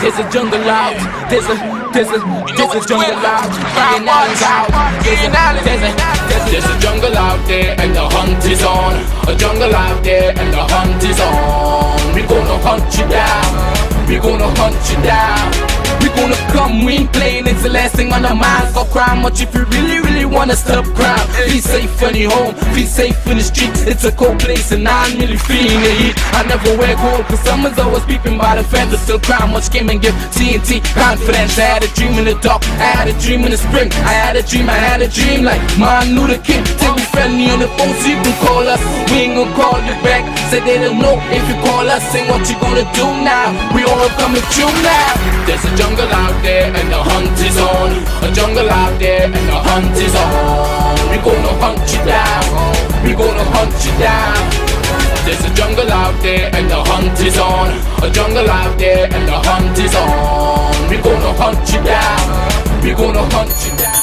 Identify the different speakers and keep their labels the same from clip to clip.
Speaker 1: There's a jungle out. There's a jungle out. There's a jungle out there and the hunt is on. A jungle out there and the hunt is on. We gonna hunt you down. We gonna hunt you down. We gonna come, we ain't playing, it's the last thing on our minds. Stop crime much if you really wanna stop crime. Be safe in your home, be safe in the streets. It's a cold place and I'm really feeling the heat. I never wear gold cause someone's always peeping by the fence. Still crime much came and give TNT confidence. I had a dream in the dark, I had a dream in the spring. I had a dream like Martin Luther King. Till we friendly on the phone so you can call us. We ain't gonna call you back, say they don't know if you call us. Say what you gonna do now, we all coming through now. There's a jungle out there and the hunt is on. A jungle out there and the hunt is on. We gonna hunt you down. We gonna hunt you down. There's a jungle out there and the hunt is on. A jungle out there and the hunt is on. We gonna hunt you down. We gonna hunt you down.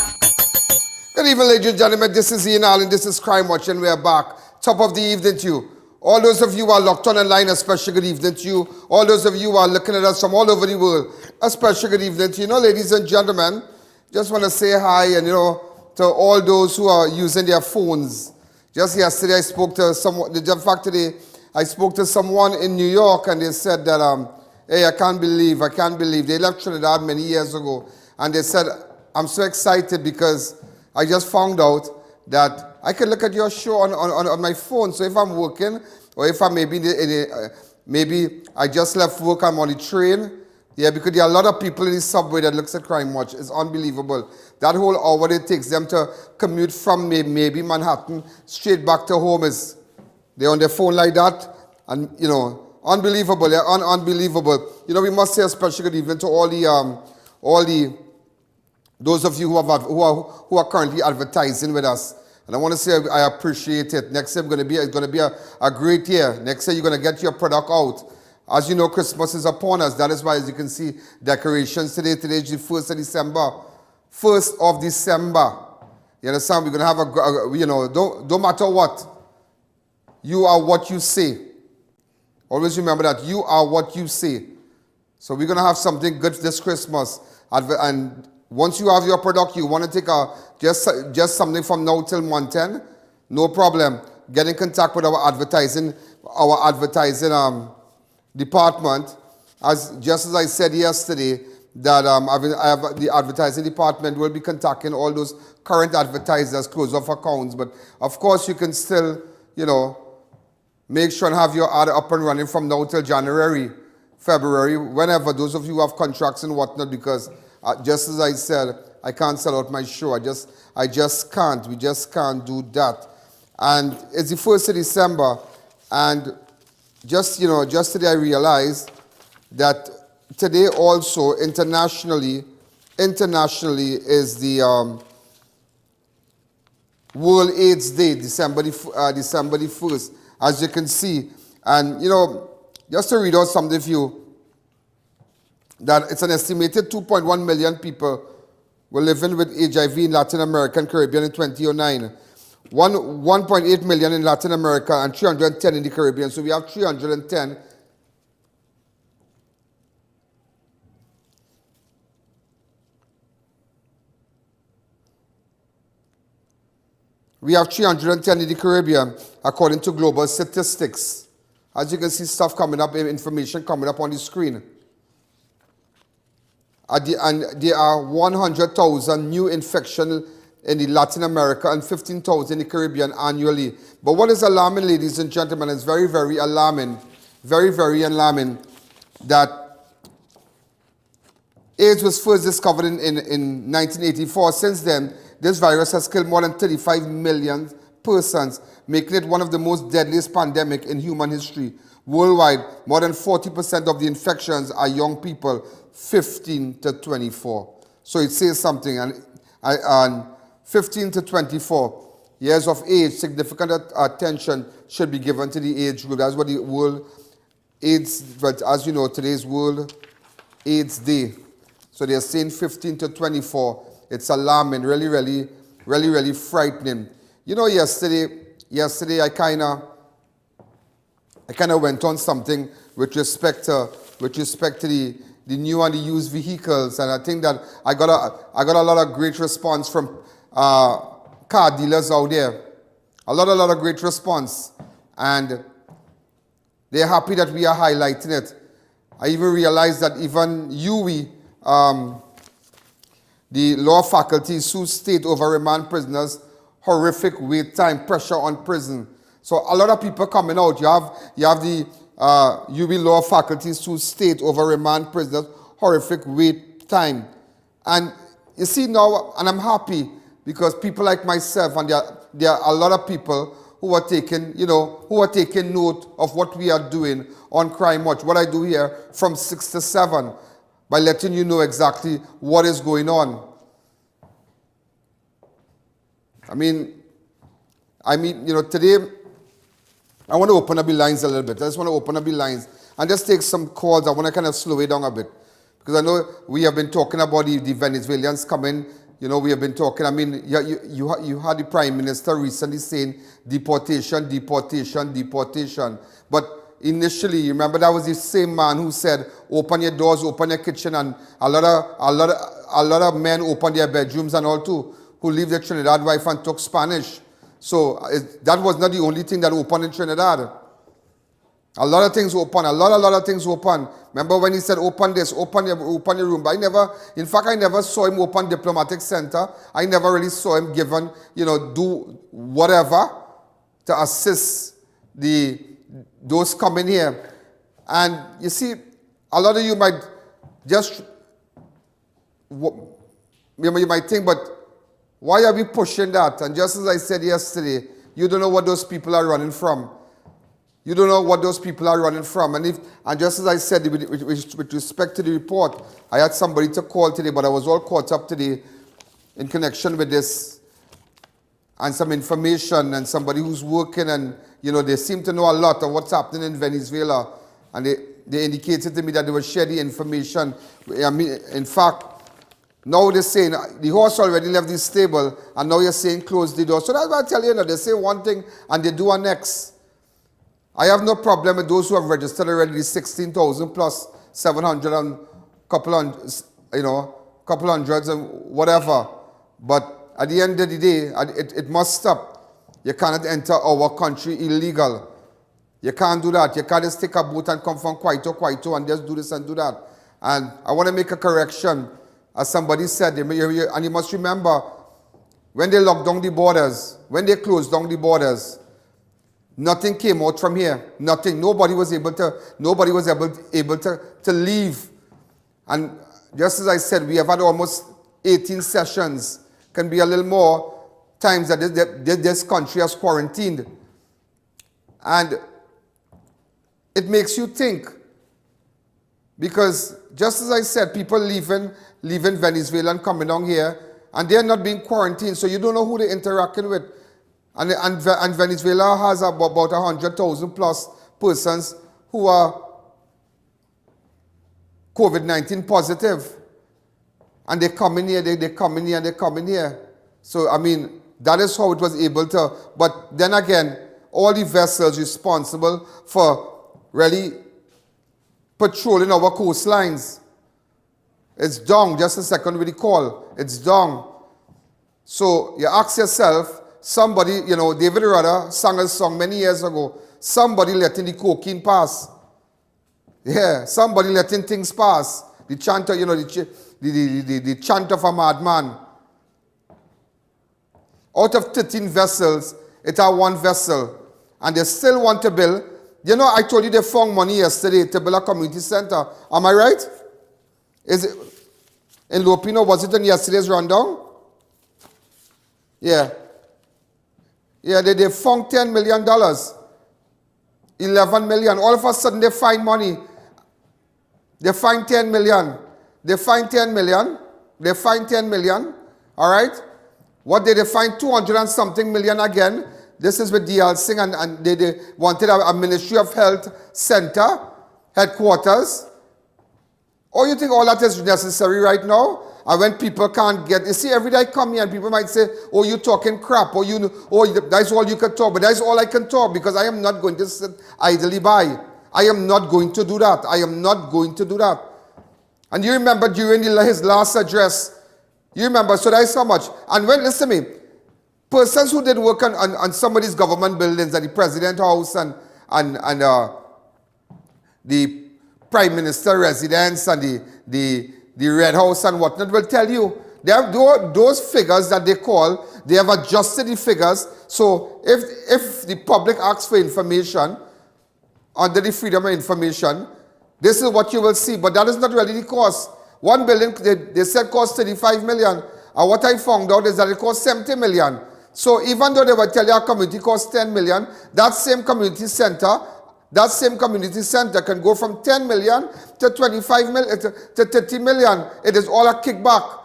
Speaker 2: Good evening, ladies and gentlemen. This is I.A.N. This is Crime Watch, and we are back. Top of the evening to you. All those of you who are locked on online, a special good evening to you. All those of you who are looking at us from all over the world, a special good evening to you. Ladies and gentlemen, just want to say hi and, to all those who are using their phones. Just yesterday, I spoke to someone. In fact, today, I spoke to someone in New York, and they said that, hey, I can't believe. They left Trinidad many years ago, and they said, I'm so excited because I just found out that I can look at your show on my phone. So if I'm working, or if I'm maybe I just left work, I'm on the train. Yeah, because there are a lot of people in the subway that looks at Crime Watch. It's unbelievable. That whole hour it takes them to commute from maybe Manhattan straight back to home is they're on their phone like that. And, unbelievable. Yeah, unbelievable. We must say a special good evening to all the those of you who are currently advertising with us. And I want to say I appreciate it. Next year it's going to be a great year. Next year you're going to get your product out. As you know, Christmas is upon us. That is why, as you can see, decorations today. Today is the 1st of December. 1st of December. You understand? We're going to have don't matter what. You are what you say. Always remember that. You are what you say. So we're going to have something good this Christmas. And once you have your product, you want to take just something from now till 110, no problem. Get in contact with our advertising department. Just as I said yesterday, that the advertising department will be contacting all those current advertisers, close off accounts. But of course, you can still, make sure and have your ad up and running from now till January, February, whenever. Those of you who have contracts and whatnot, because just as I said, I can't sell out my show. I just can't. We just can't do that. And it's the 1st of December, and just today I realized that today also internationally is the World AIDS Day, December the 1st, as you can see. And just to read out something for you, that it's an estimated 2.1 million people were living with HIV in Latin America and Caribbean in 2009. 1.8 million in Latin America and 310 in the Caribbean. So we have 310. We have 310 in the Caribbean, according to global statistics. As you can see, stuff coming up, information coming up on the screen. And there are 100,000 new infections in the Latin America and 15,000 in the Caribbean annually. But what is alarming, ladies and gentlemen, is very, very alarming, that AIDS was first discovered in 1984. Since then, this virus has killed more than 35 million persons, making it one of the most deadliest pandemics in human history. Worldwide, more than 40% of the infections are young people, 15 to 24. So it says something, and 15 to 24 years of age, significant attention should be given to the age group. That's what the World AIDS, but as you know, today's World AIDS Day. So they're saying 15 to 24. It's alarming, really frightening. Yesterday I kind of went on something with respect to the new and the used vehicles, and I think that I got a lot of great response from car dealers out there. A lot of great response, and they're happy that we are highlighting it. I even realized that even UWI, the law faculty, sued state over remand prisoners, horrific wait time, pressure on prison. So a lot of people coming out. You have the UWI law faculty sued state over remand prisoners, horrific wait time. And you see now, and I'm happy because people like myself, and there are a lot of people who are taking note of what we are doing on Crime Watch, what I do here from 6 to 7, by letting you know exactly what is going on. I mean, today, I want to open up the lines a little bit. I just want to open up the lines and just take some calls. I want to kind of slow it down a bit, because I know we have been talking about the Venezuelans coming. We have been talking. I mean, you had the Prime Minister recently saying deportation. But initially, you remember that was the same man who said, open your doors, open your kitchen, and a lot of men opened their bedrooms and all too, who leave their Trinidad wife and took Spanish. So that was not the only thing that opened in Trinidad. A lot of things open. A lot of things open. Remember when he said, open this, open your room. But I never saw him open diplomatic center. I never really saw him given, do whatever to assist those coming here. And you see, a lot of you might just, you might think, but why are we pushing that? And just as I said yesterday, you don't know what those people are running from. You don't know what those people are running from. And just as I said, with respect to the report, I had somebody to call today, but I was all caught up today in connection with this and some information, and somebody who's working, and they seem to know a lot of what's happening in Venezuela. And they indicated to me that they will share the information. I mean, in fact, now they're saying the horse already left the stable, and now you're saying close the door. So that's what I tell you, they say one thing and they do a next. I have no problem with those who have registered already, 16,000 plus 700 and couple hundreds and whatever. But at the end of the day, it must stop. You cannot enter our country illegal. You can't do that. You can't just take a boat and come from Kwaito and just do this and do that. And I want to make a correction. As somebody said, and you must remember, when they locked down the borders, when they closed down the borders, nothing came out from here. Nothing. Nobody was able to leave. And just as I said, we have had almost 18 sessions. Can be a little more times that this country has quarantined. And it makes you think. Because just as I said, people leaving Venezuela and coming down here, and they're not being quarantined, so you don't know who they're interacting with. And Venezuela has about 100,000 plus persons who are COVID-19 positive. And they come in here, they come in here, and they come in here. So, I mean, that is how it was able to. But then again, all the vessels responsible for really patrolling our coastlines, it's down. Just a second with the call. It's down. So you ask yourself, somebody, David Rudder sang a song many years ago. Somebody letting the cocaine pass. Yeah, somebody letting things pass. The chant, the chant of a madman. Out of 13 vessels, it are one vessel. And they still want to build. I told you they found money yesterday to build a community center. Am I right? Is it in Lopino? Was it in yesterday's rundown? Yeah. Yeah, they found $10 million. 11 million. All of a sudden they find money. They find 10 million. They find 10 million. They find 10 million. All right? What did they find? 200 and something million again. This is with D.L. Singh, and they wanted a Ministry of Health center, headquarters. Oh, you think all that is necessary right now? And when people can't get, you see, every day I come here and people might say, oh, you talking crap, or that's all you can talk. But that's all I can talk, because I am not going to sit idly by. I am not going to do that. I am not going to do that. And you remember during his last address, you remember, so that's how much. And when, listen to me, persons who did work on some of these government buildings, at the President House and the Prime Minister residence and the Red House and whatnot will tell you, they have those figures that they call, they have adjusted the figures. So if the public asks for information under the Freedom of Information, this is what you will see. But that is not really the cost. One building, they said cost 35 million. And what I found out is that it cost 70 million. So even though they will tell you a community costs 10 million, that same community center can go from 10 million to 25 million to 30 million. It is all a kickback.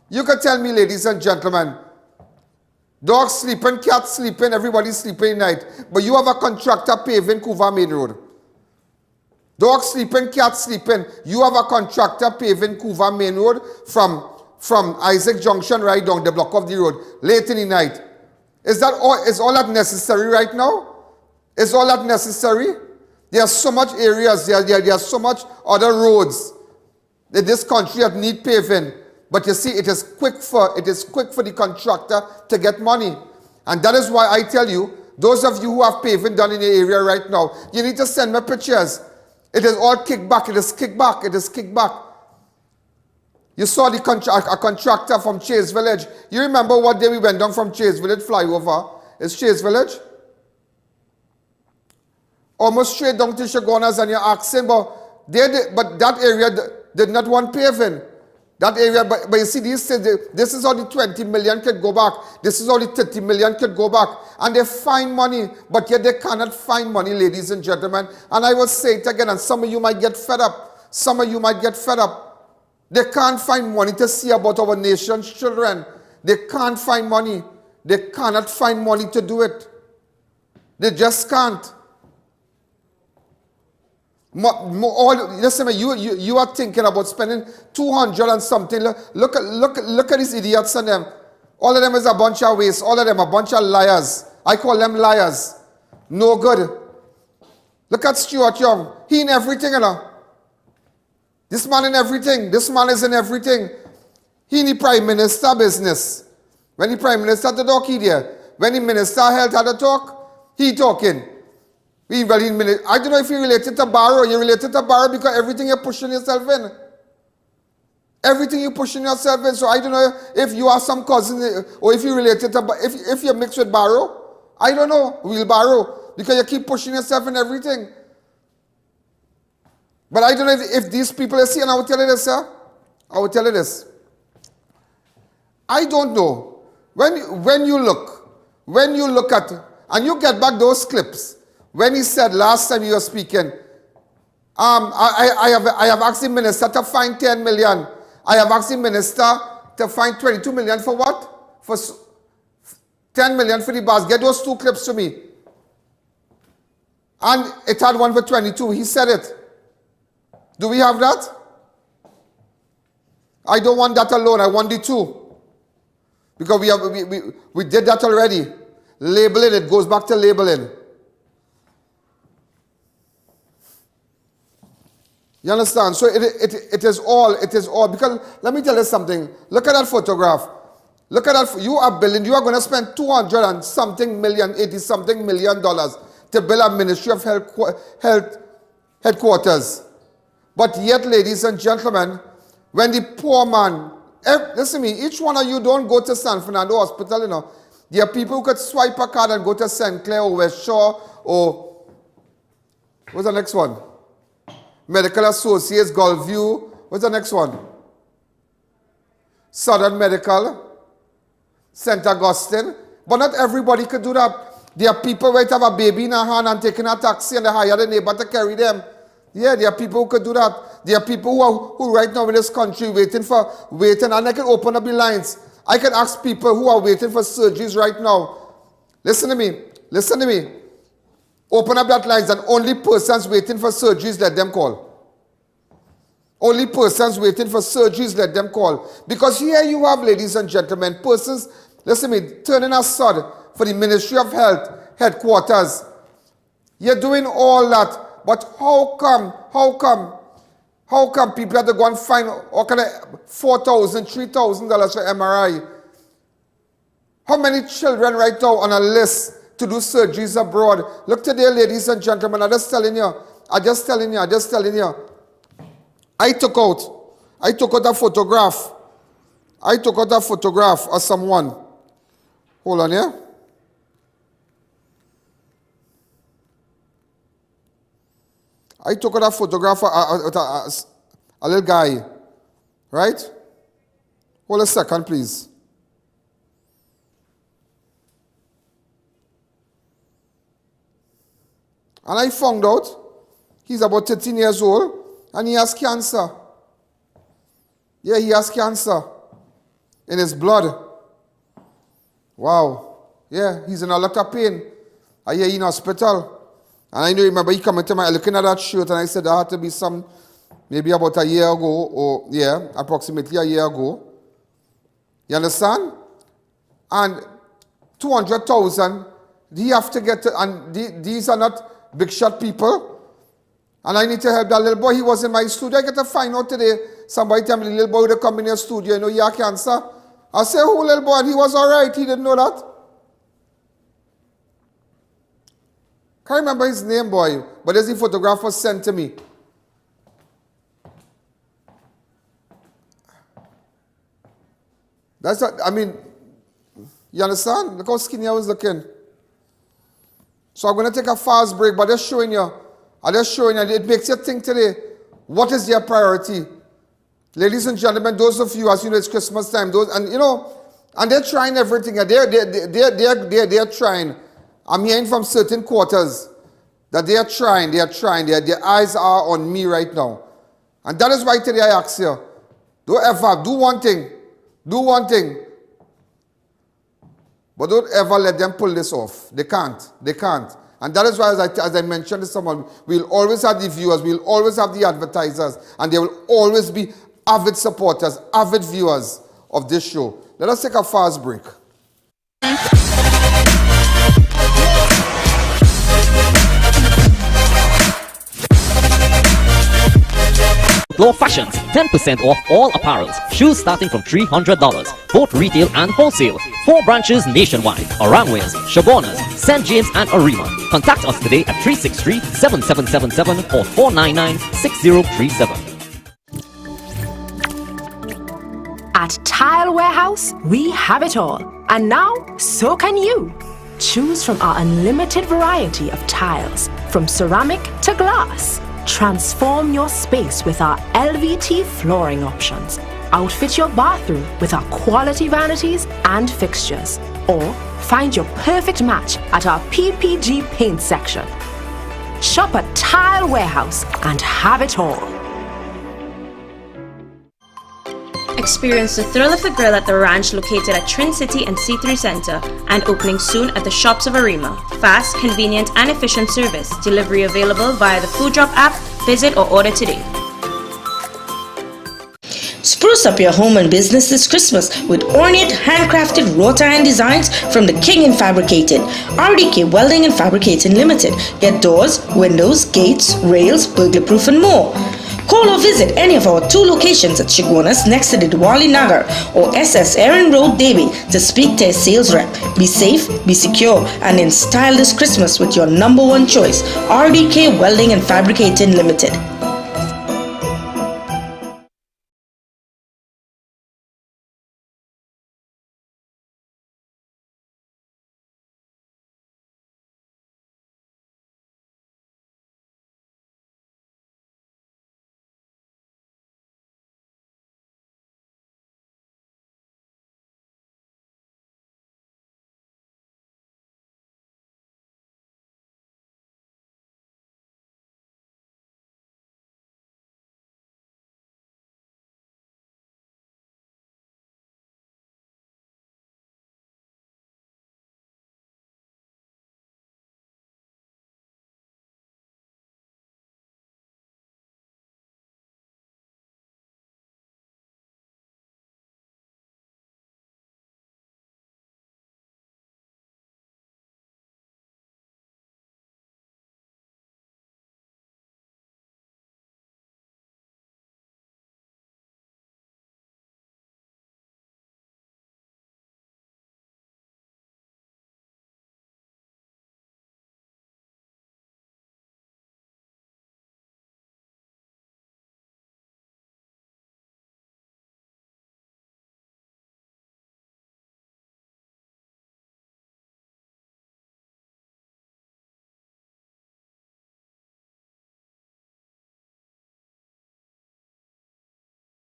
Speaker 2: You can tell me, ladies and gentlemen, dogs sleeping, cats sleeping, everybody sleeping at night. But you have a contractor paving Couva Main Road. Dogs sleeping, cats sleeping. You have a contractor paving Couva Main Road from Isaac Junction right down the block of the road, late in the night. Is all that necessary right now? Is all that necessary? There are so much areas, there are so much other roads in this country that need paving. But you see, it is quick for the contractor to get money. And that is why I tell you, those of you who have paving done in the area right now, you need to send me pictures. It is all kickback. It is kickback. It is kickback. You saw a contractor from Chase Village. You remember what day we went down from Chase Village flyover? It's Chase Village? Almost straight down to Chagonas, and you're asking, but that area did not want paving. That area, but you see, this is how the 20 million could go back. This is how the 30 million could go back. And they find money, but yet they cannot find money, ladies and gentlemen. And I will say it again, and some of you might get fed up. Some of you might get fed up. They can't find money to see about our nation's children. They can't find money. They cannot find money to do it. They just can't. Listen, you are thinking about spending 200 and something. Look at these idiots and them. All of them is a bunch of waste. All of them a bunch of liars. I call them liars. No good. Look at Stuart Young. He in everything, you know. This man in everything. This man is in everything. He in the Prime Minister business. When the Prime Minister had to talk, he there. When the Minister of Health had to talk, he talking. I don't know if you related to Barrow. You related to Barrow because everything you're pushing yourself in. Everything you're pushing yourself in. So I don't know if you are some cousin or if you related to, if you're mixed with Barrow. I don't know, Will Barrow, because you keep pushing yourself in everything. But I don't know if these people are seeing, and I will tell you this, sir. I will tell you this. I don't know. When you look at, and you get back those clips, when he said last time you were speaking, I have asked the minister to find 10 million. I have asked the minister to find 22 million for what? For 10 million for the bars. Get those two clips to me. And it had one for 22. He said it. Do we have that? I don't want that alone. I want the two. Because we did that already. Labeling, it goes back to labeling. You understand? So it is all, because let me tell you something. Look at that photograph. Look at that. You are going to spend 200 and something million, 80 something million dollars to build a Ministry of Health headquarters. But yet, ladies and gentlemen, when the poor man, listen to me, each one of you don't go to San Fernando Hospital, you know. There are people who could swipe a card and go to St. Clair or West Shore or, what's the next one? Medical Associates, Gulfview. What's the next one? Southern Medical, St. Augustine. But not everybody could do that. There are people who have a baby in a hand and taking a taxi and they hire the neighbor to carry them. Yeah, there are people who could do that. There are people who right now in this country waiting, and I can open up the lines. I can ask people who are waiting for surgeries right now. Listen to me. Open up that lines, and only persons waiting for surgeries, let them call. Only persons waiting for surgeries, let them call. Because here you have, ladies and gentlemen, persons, listen to me, turning aside for the Ministry of Health headquarters. You're doing all that, but how come How come people have to go and find all kind of $4,000, $3,000 for MRI? How many children right now on a list to do surgeries abroad? Look today, ladies and gentlemen, I'm just telling you. I took out a photograph. I took out a photograph of someone. Hold on here. I took out a photograph of a little guy. Right? Hold a second, please. And I found out he's about 13 years old and he has cancer. Yeah, he has cancer in his blood. Wow. Yeah, he's in a lot of pain. I hear in hospital. And I remember he coming to me looking at that shirt and I said that had to be maybe about a year ago, or yeah, approximately a year ago. You understand? And 200,000, he have to get to, and these are not big shot people. And I need to help that little boy. He was in my studio. I get to find out today. Somebody tell me the little boy would come in your studio, you know, he had cancer. I say, who little boy? And he was all right. He didn't know that. Can't remember his name, boy. But there's the photograph was sent to me. That's what, I mean, you understand? Look how skinny I was looking. So I'm going to take a fast break, but I'm just showing you, it makes you think today, what is your priority? Ladies and gentlemen, those of you, as you know, it's Christmas time, and you know, and they're trying everything, and they're trying. I'm hearing from certain quarters that they are trying, their eyes are on me right now. And that is why today I ask you, do one thing, but don't ever let them pull this off. They can't. And that is why, as I mentioned to someone, we'll always have the viewers, we'll always have the advertisers, and there will always be avid supporters, avid viewers of this show. Let us take a fast break.
Speaker 3: Outlaw Fashions, 10% off all apparels. Shoes starting from $300, both retail and wholesale. 4 branches nationwide: Aranguez, Shabonas, St. James and Arima. Contact us today at 363-7777 or 499-6037.
Speaker 4: At Tile Warehouse, we have it all. And now, so can you. Choose from our unlimited variety of tiles, from ceramic to glass. Transform your space with our LVT flooring options. Outfit your bathroom with our quality vanities and fixtures. Or find your perfect match at our PPG paint section. Shop at Tile Warehouse and have it all.
Speaker 5: Experience the thrill of the grill at the ranch located at Trin City and C3 Center and opening soon at the shops of Arima. Fast, convenient and efficient service. Delivery available via the Food Drop app. Visit or order today.
Speaker 6: Spruce up your home and business this Christmas with ornate handcrafted wrought iron designs from the King in Fabricating. RDK Welding and Fabricating Limited. Get doors, windows, gates, rails, burglar proof and more. Call or visit any of our 2 locations at Shiguanas next to the Diwali Nagar or SS Erin Road, Davie to speak to a sales rep. Be safe, be secure, and in style this Christmas with your #1 choice, RDK Welding and Fabricating Limited.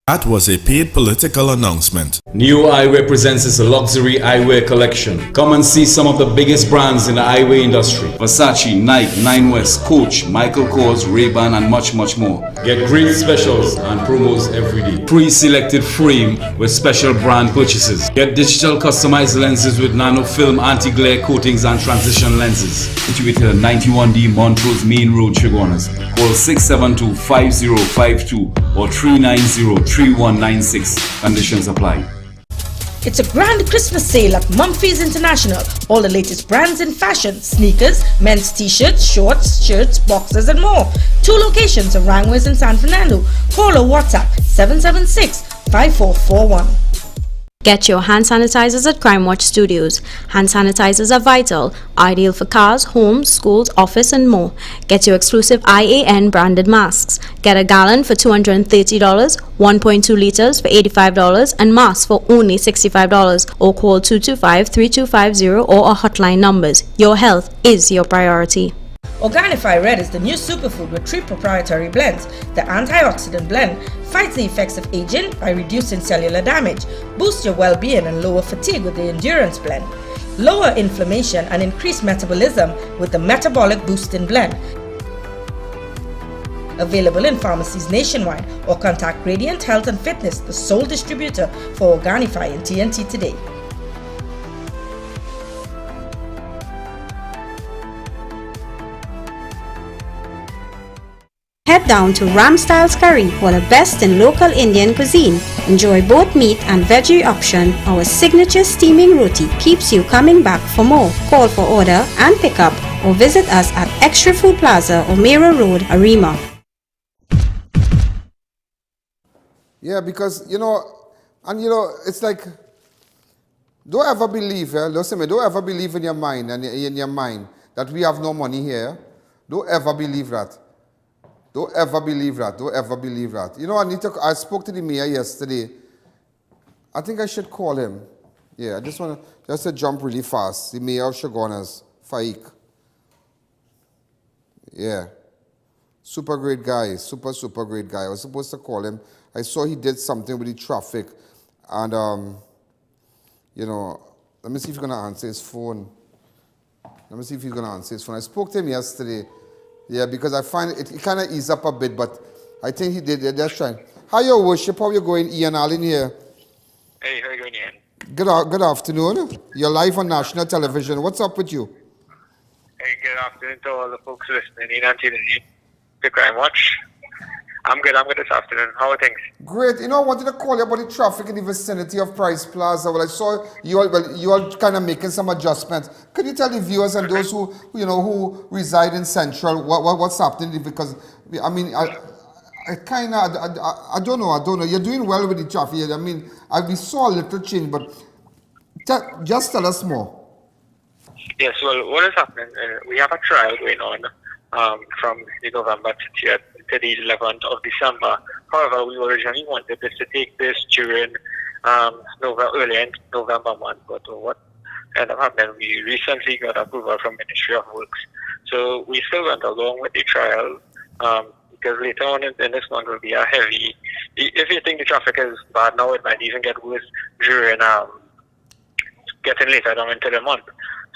Speaker 7: That was a paid political announcement.
Speaker 8: New eyewear presents its luxury eyewear collection. Come and see some of the biggest brands in the eyewear industry. Versace, Nike, Nine West, Coach, Michael Kors, Ray-Ban and much more. Get great specials and promos every day. Pre-selected frame with special brand purchases. Get digital customized lenses with nano film anti-glare coatings and transition lenses. Situated at 91D Montrose Main Road, Chaguanas. Call 672-5052 or 390-3196. Conditions apply.
Speaker 6: It's a grand Christmas sale at Mumphy's International. All the latest brands in fashion, sneakers, men's t-shirts, shorts, shirts, boxers and more. 2 locations of Rangways and San Fernando. Call or WhatsApp 776-5441.
Speaker 5: Get your hand sanitizers at Crime Watch Studios. Hand sanitizers are vital, ideal for cars, homes, schools, office and more. Get your exclusive I.A.N branded masks. Get a gallon for $230, 1.2 liters for $85 and masks for only $65 or call 225-3250 or our hotline numbers. Your health is your priority.
Speaker 6: Organifi Red is the new superfood with 3 proprietary blends. The antioxidant blend fights the effects of aging by reducing cellular damage, boosts your well-being and lower fatigue with the endurance blend, lower inflammation and increase metabolism with the metabolic boosting blend. Available in pharmacies nationwide or contact Radiant Health and Fitness, the sole distributor for Organifi in TNT today.
Speaker 9: Head down to Ram Styles Curry for the best in local Indian cuisine. Enjoy both meat and veggie option. Our signature steaming roti keeps you coming back for more. Call for order and pick up or visit us at Extra Food Plaza, O'Meara Road, Arima.
Speaker 2: Yeah, because, it's like, don't ever believe, listen to me, don't ever believe in your mind that we have no money here. Don't ever believe that. Don't ever believe that. Don't ever believe that. I spoke to the mayor yesterday. I think I should call him. Yeah, I just want to jump really fast. The mayor of Chaguanas, Faik. Yeah. Super great guy. Super great guy. I was supposed to call him. I saw he did something with the traffic. And, let me see if he's going to answer his phone. I spoke to him yesterday. Yeah, because I find it kind of eased up a bit, but I think he did. They're trying. Hi, your worship. How you going? I.A.N here.
Speaker 10: Hey, how you going, I.A.N?
Speaker 2: Good afternoon. You're live on national television. What's up with you?
Speaker 10: Hey, good afternoon to all the folks listening in and tuning in to Crime Watch. I'm good this afternoon. How are things?
Speaker 2: Great. I wanted to call you about the traffic in the vicinity of Price Plaza. Well, I saw you all kind of making some adjustments. Could you tell the viewers and those who reside in Central what's happening? Because, I don't know. You're doing well with the traffic. We saw a little change, but just tell us more.
Speaker 10: Yes, well, what is happening? We have a trial going on from the November to the 11th of December. However, we originally wanted this to take place during early in November month, but what ended up happening, we recently got approval from Ministry of Works. So we still went along with the trial because later on in this month will be a heavy, if you think the traffic is bad now, it might even get worse during getting later down into the month.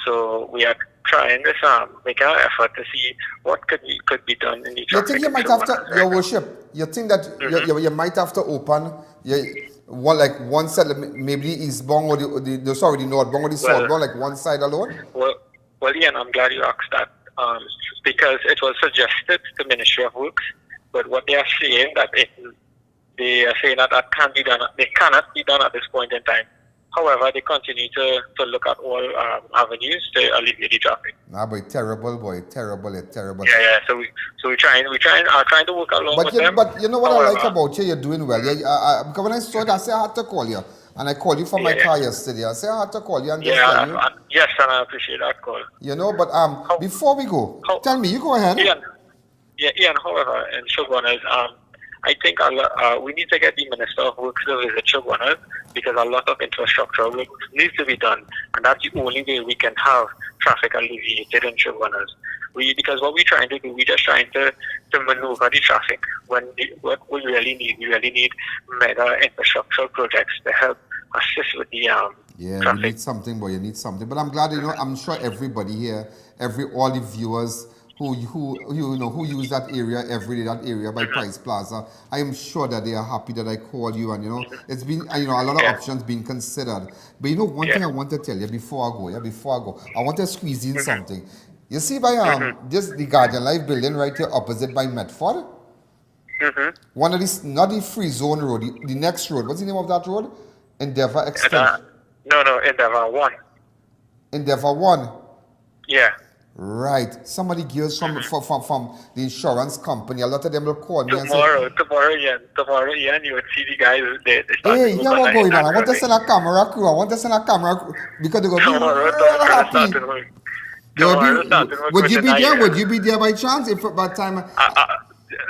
Speaker 10: So we are trying this, making an effort to see what could be done in the traffic.
Speaker 2: You think you might have to, your worship, you think that you might have to open one side, maybe eastbound or the northbound or the southbound, like one side alone?
Speaker 10: Well, Ian, I'm glad you asked that because it was suggested to Ministry of Works, but what they are saying that that can't be done. They cannot be done at this point in time. However, they continue to look at all avenues to alleviate the traffic.
Speaker 2: Nah, boy, terrible.
Speaker 10: Yeah. So we're trying to work along with them.
Speaker 2: But you know what I like about you? You're doing well. Because when I saw it, I said I had to call you, and I called you from my car yesterday. I said I had to call you and just tell you.
Speaker 10: Yes, and I appreciate that call.
Speaker 2: But before we go, tell me. You go ahead.
Speaker 10: Ian. However, in Chaguanas, I think we need to get the Minister of Works to visit Chaguanas because a lot of infrastructure work needs to be done, and that's the only way we can have traffic alleviated in Chaguanas. Because what we're trying to do, we're just trying to maneuver the traffic. What we really need mega infrastructure projects to help assist with the
Speaker 2: Yeah,
Speaker 10: traffic.
Speaker 2: you need something, boy. You need something. But I'm glad, I'm sure everybody here, all the viewers who use that area every day, that area by Price Plaza, I am sure that they are happy that I called you, and it's been a lot of options being considered. But one thing I want to tell you before I go, I want to squeeze in something. You see by the Guardian Life building right here opposite by Medford? One of these, not the free zone road, the next road. What's the name of that road? Endeavor Extension.
Speaker 10: No, Endeavor 1.
Speaker 2: Endeavor 1?
Speaker 10: Yeah.
Speaker 2: Right. Some of the girls from the insurance company, a lot of them will call me
Speaker 10: tomorrow,
Speaker 2: and say,
Speaker 10: tomorrow, Ian, you would see the guys there.
Speaker 2: hey, here we going on. I want to send a camera crew. Because they're going to be real happy. Would you be there? Would you be there by chance? If by time...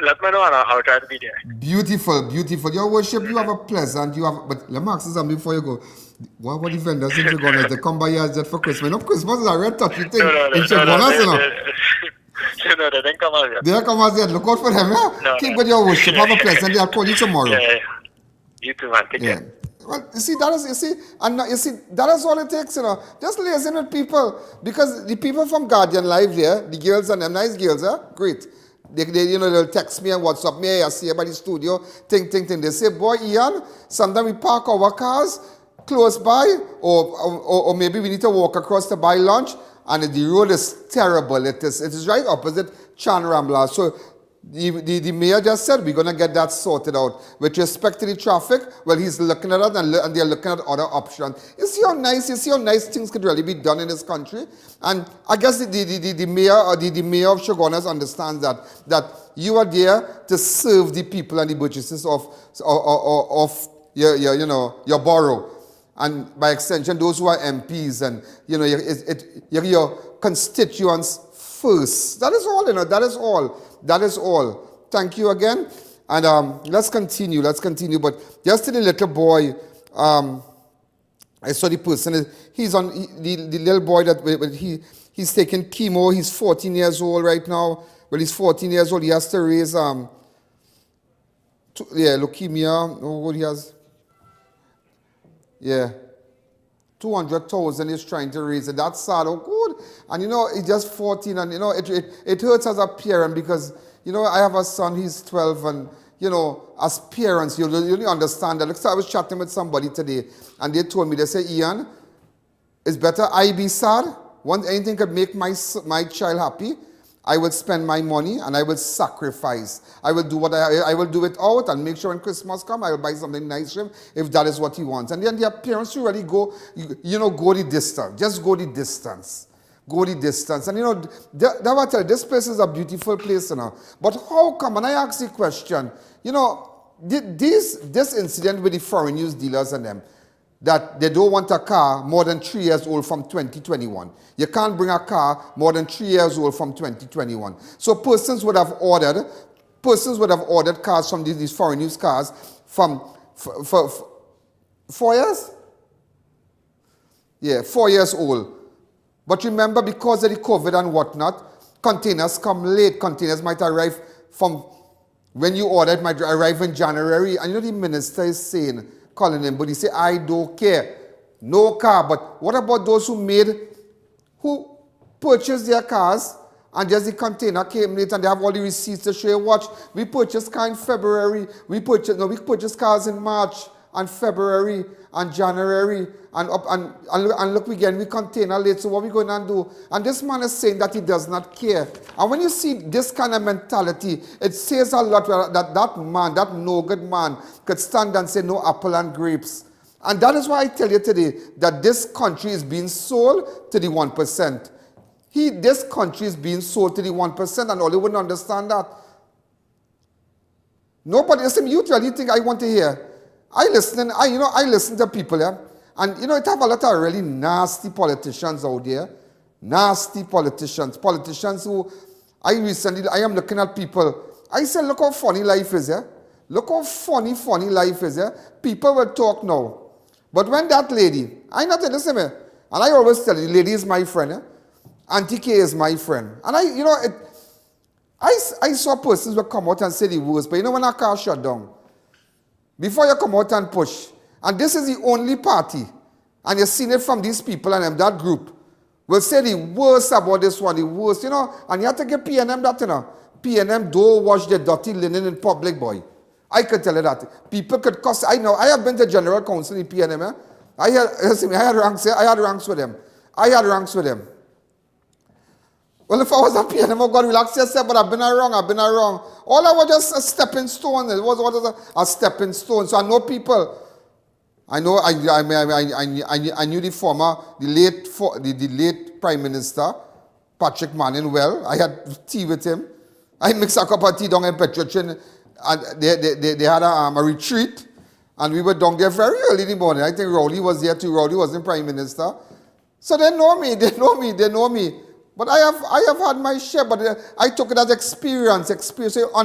Speaker 10: let me know and I'll try to be there.
Speaker 2: Beautiful. Your worship, you have a pleasant, but let me ask you something before you go. What about the vendors in Chagonas? They come by here just for Christmas. No, Christmas is a red touchy thing in Chagonas,
Speaker 10: No, they didn't come out yet.
Speaker 2: They come out yet. Look out for them, yeah? Keep with your worship. Have a pleasant day. I'll call you tomorrow.
Speaker 10: Yeah. You too, man. Take care.
Speaker 2: Well, that is all it takes, Just liaison with people. Because the people from Guardian Live there, the girls and them, nice girls, great. They'll text me and WhatsApp me. I see about the studio. Think. They say, boy, Ian, sometimes we park our cars close by, or maybe we need to walk across to buy lunch, and the road is terrible. It is right opposite Chan Rambla. So the mayor just said we're going to get that sorted out. With respect to the traffic, well, he's looking at it and they're looking at other options. You see how nice things could really be done in this country? And I guess the mayor or the mayor of Chagonas understands that you are there to serve the people and the purchases of your borough. And by extension, those who are MPs and, your constituents first. That is all, That is all. Thank you again. And let's continue. But just to the little boy, I saw the person, he's on, the little boy that he's taking chemo. He's 14 years old right now. Well, he's 14 years old. He has to raise, leukemia. Oh, what he has? Yeah. 200,000 is trying to raise it. That's sad. Oh, good. And he's just 14, and it hurts as a parent because I have a son. He's 12, and as parents, you understand that. I was chatting with somebody today, and they told me, they say, Ian, it's better I be sad. Once anything could make my child happy, I will spend my money and I will sacrifice. I will do I will do it out and make sure when Christmas comes, I will buy something nice for him if that is what he wants. And then their parents who really go, go the distance. Just go the distance. Go the distance. And that I tell you, this place is a beautiful place, But how come, and I ask the question, this incident with the foreign news dealers and them, that they don't want a car more than 3 years old from 2021. You can't bring a car more than 3 years old from 2021. So persons would have ordered cars from these foreign use cars from 4 years? Yeah, 4 years old. But remember, because of the COVID and whatnot, containers come late. Containers might arrive from when you order, it might arrive in January. And the minister is saying, calling him, but he said, I don't care. No car. But what about those who purchased their cars and just the container came late and they have all the receipts to show you, watch, we purchased car in February, we purchased cars in March and February and January and look, we container late, so what are we going to do? And this man is saying that he does not care. And when you see this kind of mentality, it says a lot that man, that no good man, could stand and say no apple and grapes. And that is why I tell you today that this country is being sold to the 1%. This country is being sold to the 1%, and all you wouldn't understand that. Nobody, listen, you really think I want to hear. I listen to people, and it have a lot of really nasty politicians out there. Nasty politicians. Politicians who, I am looking at people. I said, look how funny life is, Look how funny life is, People will talk now. But when that lady, listen to me, and I always tell you, the lady is my friend, Auntie K is my friend. And I saw persons who come out and say the worst, but when a car shut down, before you come out and push, and this is the only party, and you've seen it from these people and that group, will say the worst about this one, the worst, and you have to give PNM that, PNM don't wash their dirty linen in public, boy. I could tell you that. People could cuss. I know. I have been to general council in PNM. I had ranks with them. Well, if I was a PNM, oh God, relax yourself, but I've been wrong. All I was just a stepping stone. It was a stepping stone. So I know people. I know. I knew the late Prime Minister, Patrick Manning, well. I had tea with him. I mixed a cup of tea down in Petrochin, and they had a retreat, and we were down there very early in the morning. I think Rowley was there too. Rowley was the Prime Minister. So they know me. But I have had my share, but I took it as experience. So I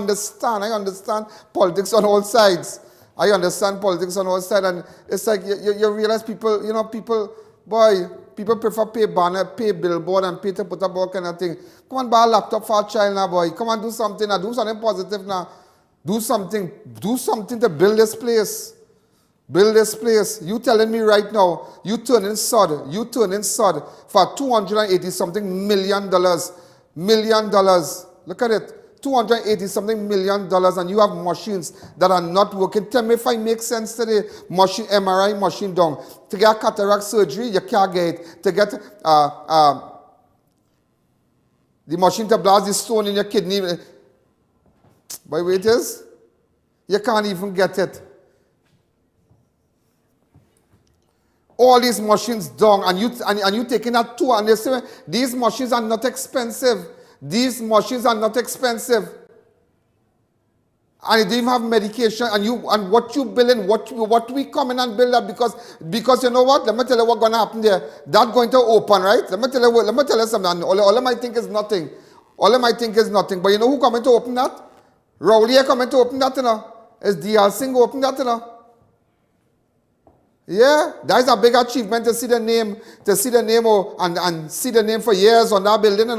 Speaker 2: understand politics on all sides. And it's like you realize people, people prefer pay banner, pay billboard, and pay to put up all kind of thing. Come on, buy a laptop for a child now, boy. Come on, do something now. Do something positive now. Do something to build this place. You telling me right now, you turning sod for $280-something million. Look at it. $280-something million, and you have machines that are not working. Tell me if I make sense today. MRI machine down. To get cataract surgery, you can't get it. To get the machine to blast the stone in your kidney. By way it is, you can't even get it. All these machines down, and you taking that too, and they say these machines are not expensive. And you don't even have medication, and what you billing, what we come in and build up because you know what? Let me tell you what's gonna happen there. That's going to open, right? Let me tell you something. All of my think is nothing. But you know who coming to open that? Rowley coming to open that, Is D.L. Singh open that, Yeah, that is a big achievement to see the name, and see the name for years on that building.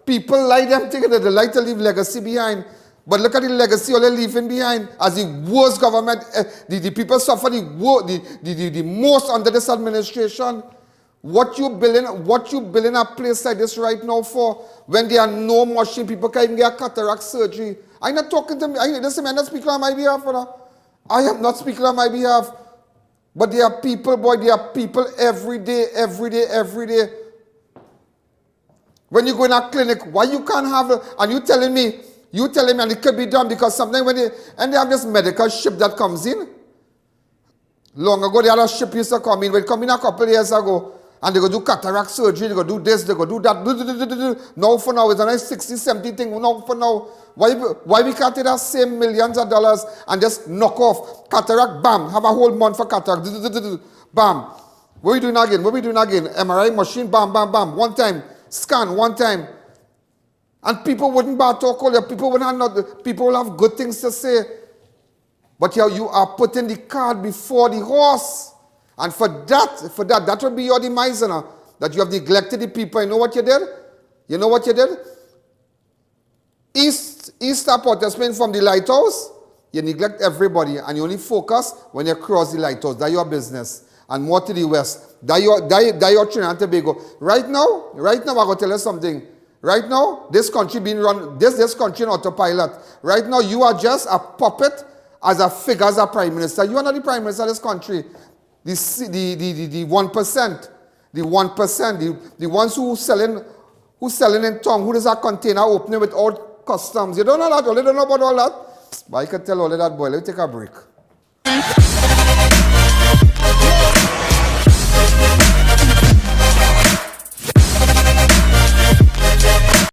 Speaker 2: People like them thinking that they like to leave legacy behind. But look at the legacy all they're leaving behind. As the worst government, the people suffer the most under this administration. What you building a place like this right now for? When there are no machine, people can't even get cataract surgery. I'm not talking to me. I'm not speaking on my behalf. I am not speaking on my behalf. But there are people, every day. When you go in a clinic, why you can't have, and you telling me, and it could be done because sometimes they have this medical ship that comes in. Long ago, the other ship used to come in. It come in a couple of years ago, and they go do cataract surgery, they go do this, they go do that. Now for now, it's a nice 60, 70 thing. Now for now, why we can't take that same millions of dollars and just knock off cataract, bam, have a whole month for cataract, bam. What we doing again? MRI machine, bam, one time, scan, one time. And people wouldn't talk all people will have good things to say. But you are putting the cart before the horse. And for that will be your demise, that you have neglected the people. You know what you did? East Port-au-Prince from the lighthouse, you neglect everybody and you only focus when you cross the lighthouse. That's your business. And more to the west. That's your Trinidad and Tobago. Right now, I'm going to tell you something. Right now, this country being run, this country on autopilot. Right now, you are just a puppet as a figure as a prime minister. You are not the prime minister of this country. The 1%, the ones who selling in tongue, who does a container opening without customs. You don't know that, you don't know about all that. But I can tell all of that, boy. Let me take a break.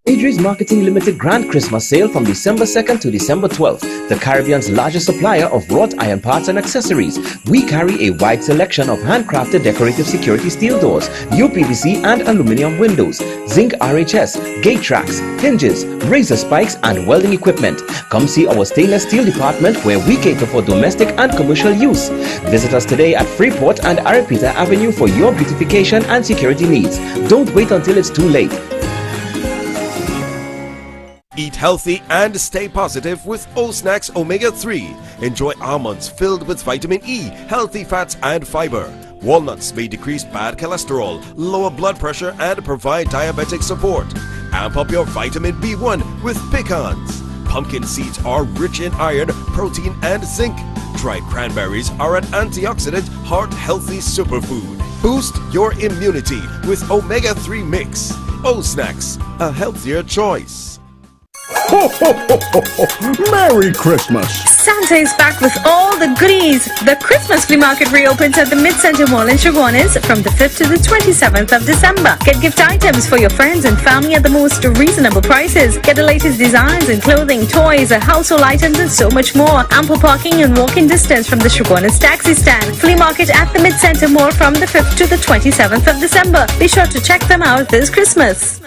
Speaker 3: Idris Marketing Limited Grand Christmas Sale from December 2nd to December 12th. The Caribbean's largest supplier of wrought iron parts and accessories. We carry a wide selection of handcrafted decorative security steel doors, UPVC and aluminum windows, zinc RHS, gate tracks, hinges, razor spikes and welding equipment. Come see our stainless steel department where we cater for domestic and commercial use. Visit us today at Freeport and Aripita Avenue for your beautification and security needs. Don't wait until it's too late.
Speaker 11: Eat healthy and stay positive with O-Snacks Omega 3. Enjoy almonds filled with vitamin E, healthy fats and fiber. Walnuts may decrease bad cholesterol, lower blood pressure and provide diabetic support. Amp up your vitamin B1 with pecans. Pumpkin seeds are rich in iron, protein and zinc. Dried cranberries are an antioxidant, heart-healthy superfood. Boost your immunity with Omega 3 Mix. O-Snacks, a healthier choice.
Speaker 12: Ho, ho, ho, ho, ho. Merry Christmas!
Speaker 13: Santa is back with all the goodies. The Christmas flea market reopens at the Mid-Center Mall in Chaguanas from the 5th to the 27th of December. Get gift items for your friends and family at the most reasonable prices. Get the latest designs in clothing, toys, household items and so much more. Ample parking and walking distance from the Chaguanas taxi stand. Flea market at the Mid-Center Mall from the 5th to the 27th of December. Be sure to check them out this Christmas.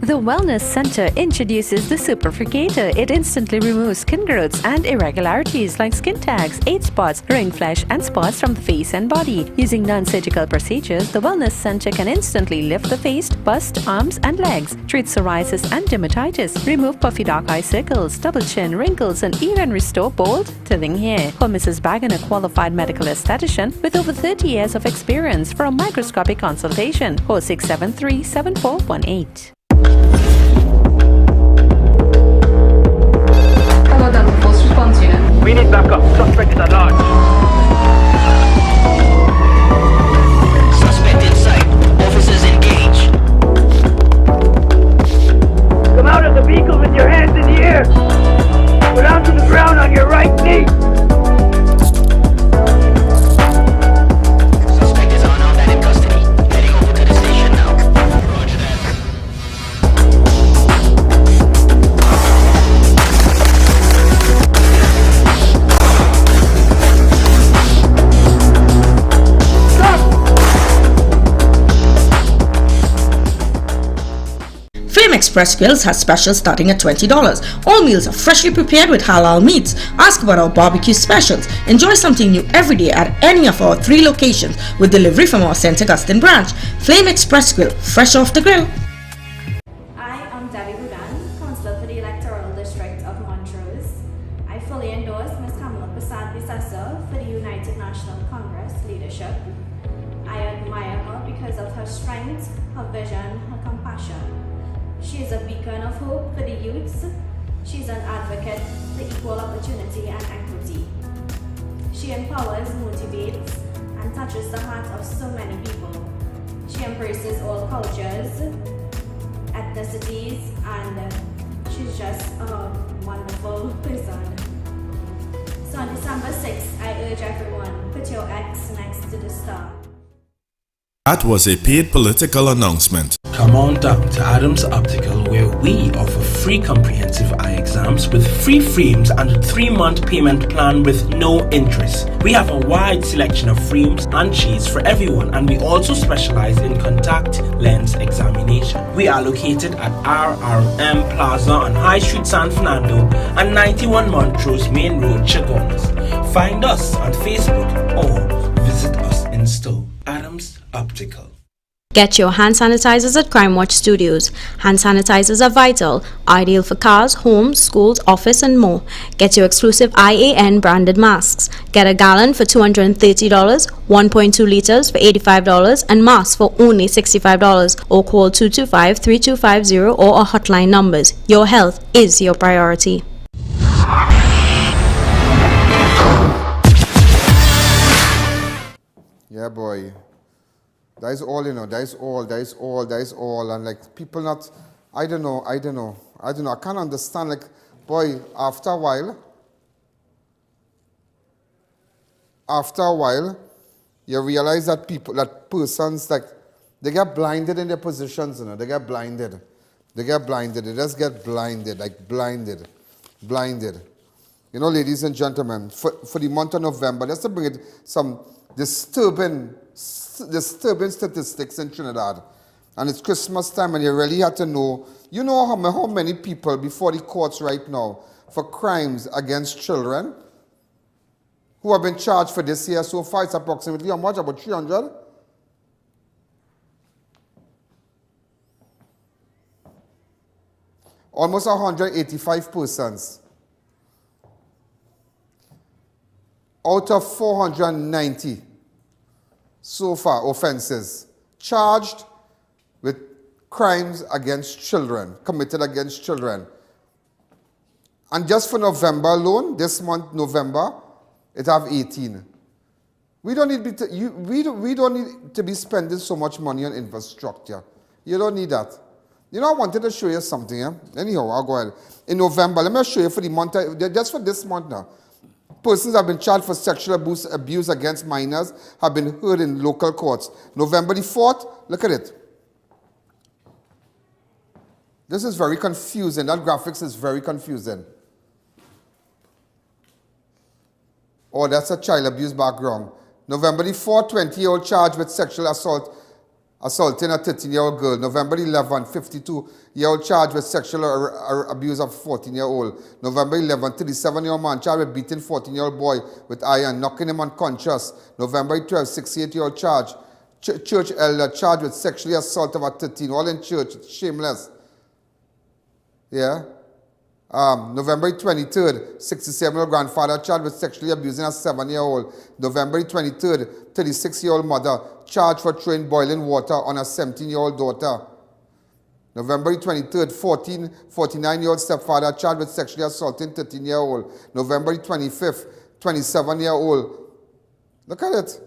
Speaker 14: The Wellness Center introduces the Superfricator. It instantly removes skin growths and irregularities like skin tags, age spots, ring flesh and spots from the face and body. Using non-surgical procedures, the Wellness Center can instantly lift the face, bust, arms and legs, treat psoriasis and dermatitis, remove puffy dark eye circles, double chin, wrinkles and even restore bold, thinning hair. Call Mrs. Bagan, a qualified medical esthetician with over 30 years of experience for a microscopic consultation. Call 673-7418.
Speaker 15: We need backup. Suspect is at large. Suspect in sight. Officers engage. Come out of the vehicle with your hands in the air. Go down to the ground on your right knee. Suspect is unarmed and in custody. Heading over to the station now. Roger that.
Speaker 6: Flame Express Grills has specials starting at $20. All meals are freshly prepared with halal meats. Ask about our barbecue specials. Enjoy something new every day at any of our 3 locations with delivery from our St. Augustine branch. Flame Express Grill, fresh off the grill.
Speaker 16: I am Debbie Boudan, Councillor for the Electoral District of Montrose. I fully endorse Ms. Kamala Prasad-Bissessar for the United National Congress leadership. I admire her because of her strength, her vision, her compassion. She is a beacon of hope for the youths. She is an advocate for equal opportunity and equity. She empowers, motivates, and touches the heart of so many people. She embraces all cultures, ethnicities, and she's just a wonderful person. So on December 6th, I urge everyone, put your X next to the star.
Speaker 7: That was a paid political announcement.
Speaker 17: Come on down to Adams Optical, where we offer free comprehensive eye exams with free frames and a 3-month payment plan with no interest. We have a wide selection of frames and shades for everyone, and we also specialize in contact lens examination. We are located at RRM Plaza on High Street, San Fernando and 91 Montrose Main Road, Chaguanas. Find us on Facebook or visit us in store. Adams Optical.
Speaker 9: Get your hand sanitizers at Crime Watch Studios. Hand sanitizers are vital, ideal for cars, homes, schools, office and more. Get your exclusive I.A.N branded masks. Get a gallon for $230, 1.2 liters for $85 and masks for only $65, or call 225-3250 or our hotline numbers. Your health is your priority.
Speaker 2: Yeah, boy. That is all, you know. That is all. And like people not, I don't know. I can't understand. Like, boy, after a while, you realize that persons, like, they get blinded in their positions, you know. They get blinded. They just get blinded, like blinded. You know, ladies and gentlemen, for the month of November, just to bring it some disturbing statistics in Trinidad. And it's Christmas time and you really have to know, you know how many people before the courts right now for crimes against children who have been charged for this year so far. It's approximately how much? About 300? almost 185 persons out of 490 so far offenses charged with crimes against children, committed against children. And just for November alone, this month, November, it have 18. We don't need to be spending so much money on infrastructure. You don't need that. You know, I wanted to show you something. Anyhow, I'll go ahead. In November, let me show you for the month, just for this month now. Persons have been charged for sexual abuse against minors have been heard in local courts. November the 4th, look at it. This is very confusing. That graphics is very confusing. Oh, that's a child abuse background. November the 4th, 20-year-old charged with sexual assaulting a 13-year-old girl. November 11th, 52-year-old charged with sexual abuse of a 14-year-old. November 11th, 37-year-old man charged with beating 14-year-old boy with I.A.N, knocking him unconscious. November 12th, 68-year-old charged, church elder charged with sexually assault of a 13, all in church, shameless. Yeah. November 23rd, 67-year-old grandfather charged with sexually abusing a 7-year-old. November 23rd, 36-year-old mother charged for throwing boiling water on a 17-year-old daughter. November 23rd, 49-year-old stepfather charged with sexually assaulting 13-year-old. November 25th, 27-year-old. Look at it.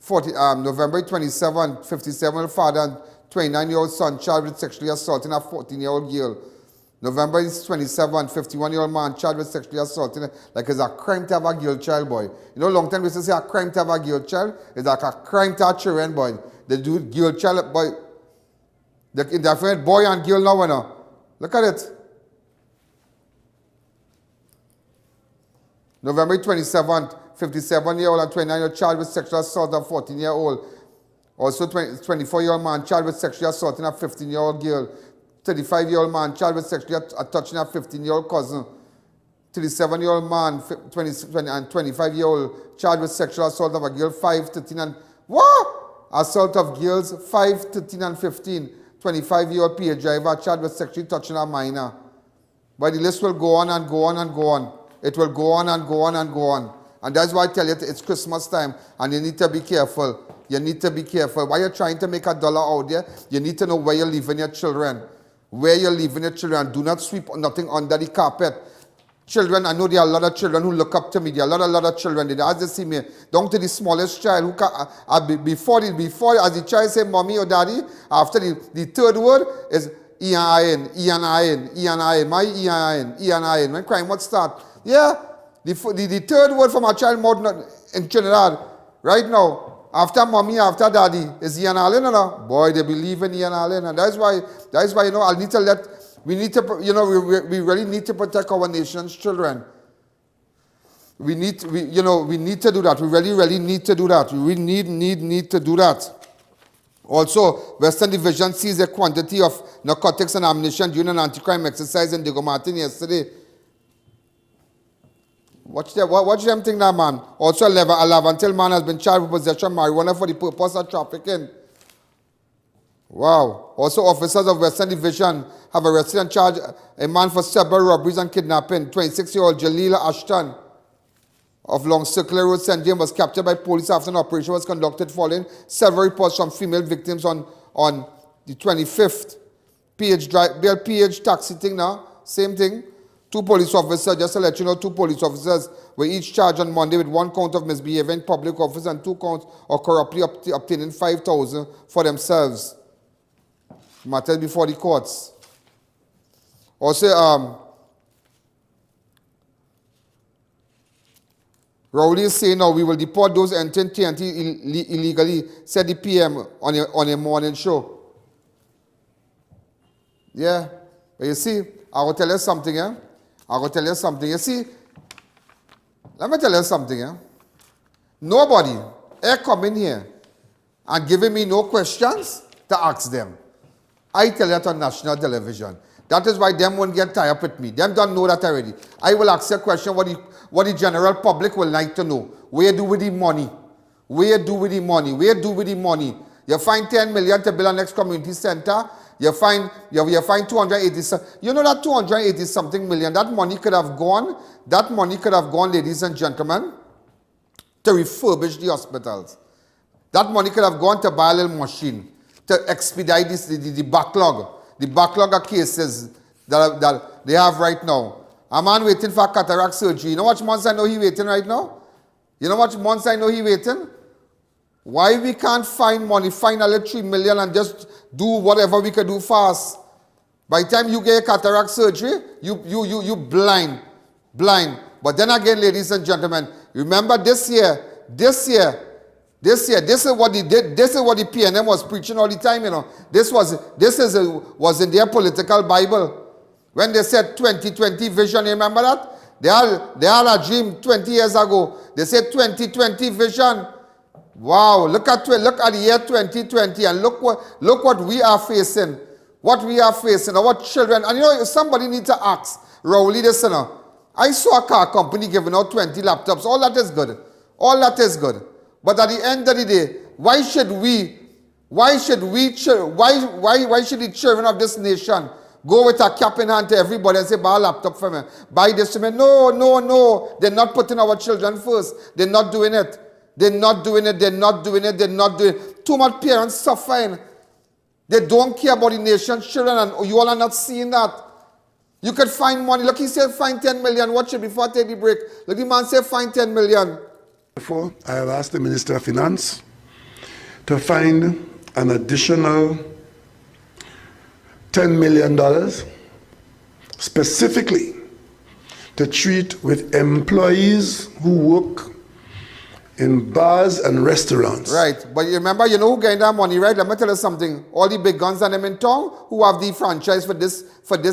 Speaker 2: November 27th, 57-year-old father and 29-year-old son charged with sexually assaulting a 14-year-old girl. November 27th, 51-year-old man charged with sexually assaulting, like it's a crime to have a girl child, boy. You know, long time we used to say a crime to have a girl child. It's like a crime to have children, boy. They do girl child, boy. They're different boy and girl now, you know. Look at it. November 27th, 57-year-old and 29-year-old charged with sexual assault of a 14-year-old. Also, 24-year-old man charged with sexually assaulting a 15-year-old girl. 35-year-old man charged with sexually touching a 15-year-old cousin. 37-year-old man and 25-year-old charged with sexual assault of a girl 5, 13 and... What? Assault of girls 5, 13 and 15. 25-year-old PA driver charged with sexually touching a minor. But the list will go on and go on and go on. It will go on and go on and go on. And that's why I tell you it's Christmas time and you need to be careful. You need to be careful. While you're trying to make $1 out there, you need to know where you're leaving your children. Where you're leaving your children. Do not sweep nothing under the carpet. Children, I know there are a lot of children who look up to me. There are a lot of children. They as they see me, down to the smallest child who can, before as the child say mommy or daddy, after the third word is I.A.N, I.A.N, I.A.N, my I.A.N, I.A.N. When crime would start. Yeah, the third word from a child mouth in Trinidad, right now, after mommy, after daddy, is I.A.N, no? Boy, they believe in I.A.N, and that's why, you know, we really need to protect our nation's children. We need to do that. We really need to do that. We need to do that. Also, Western Division seized a quantity of narcotics and ammunition during an anti-crime exercise in Diego Martin yesterday. Watch them think that, man. Also, a Lavantil man has been charged with possession of marijuana for the purpose of trafficking. Wow. Also, officers of Western Division have arrested and charged a man for several robberies and kidnapping. 26-year-old Jalila Ashton of Long Circular Road, St. James, was captured by police after an operation was conducted following several reports from female victims on the 25th. PH taxi thing now, same thing. 2 police officers, just to let you know, 2 police officers were each charged on Monday with 1 count of misbehaving in public office and 2 counts of corruptly obtaining $5,000 for themselves. Matters before the courts. Also, Rowley is saying now we will deport those entering TNT illegally, said the PM on a morning show. Yeah, but you see, I will tell you something, eh? I will tell you something. You see, let me tell you something, eh? Nobody come in here and giving me no questions to ask them. I tell that on national television. That is why them won't get tied up with me. Them don't know that already. I will ask you a question what the general public will like to know. Where do we the money? Where do we the money? Where do we the money? You find 10 million to build a next community center. You find 280. You know that 280 something million. That money could have gone. That money could have gone, ladies and gentlemen, to refurbish the hospitals. That money could have gone to buy a little machine to expedite the backlog of cases that they have right now. A man waiting for cataract surgery. You know what months I know he waiting right now? You know what months I know he waiting? Why we can't find money, find a little 3 million and just do whatever we can do fast? By the time you get cataract surgery, you blind. But then again, ladies and gentlemen, remember this year, this is what they did. This is what the PNM was preaching all the time, you know. This was in their political Bible. When they said 2020 vision, you remember that? They had a dream 20 years ago. They said 2020 vision. Wow, look at the year 2020 and look what we are facing. What we are facing, our children. And you know, somebody needs to ask, Rowley, this, you know. I saw a car company giving out 20 laptops. All that is good. All that is good. But at the end of the day, why should the children of this nation go with a cap in hand to everybody and say, buy a laptop for me, buy this for me? No. They're not putting our children first. They're not doing it. They're not doing it. Too much parents suffering. They don't care about the nation's children, and you all are not seeing that. You could find money. Look, he said find 10 million. Watch it before I take the break. Look, the man said find 10 million.
Speaker 18: Therefore, I have asked the Minister of Finance to find an additional $10 million specifically to treat with employees who work in bars and restaurants.
Speaker 2: Right, but you remember, you know who getting that money, right? Let me tell you something. All the big guns and them in town who have the franchise for this